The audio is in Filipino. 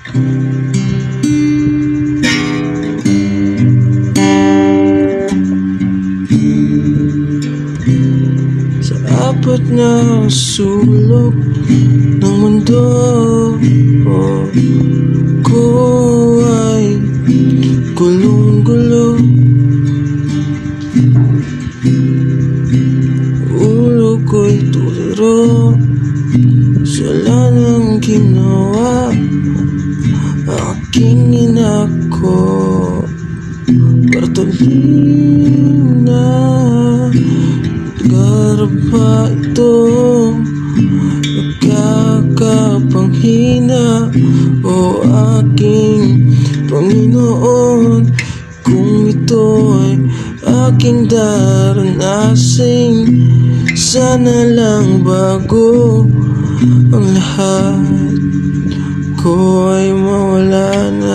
Sa apat na sulok ng mundo ko ay gulong-gulo. Ulo ko'y tuliro, wala nang ginawa aking inako. Bartolina, garba ito, nagkakapanghina, o aking Panginoon. Kung ito ay aking daranasin, sana lang bago ang lahat ko ay mawala na.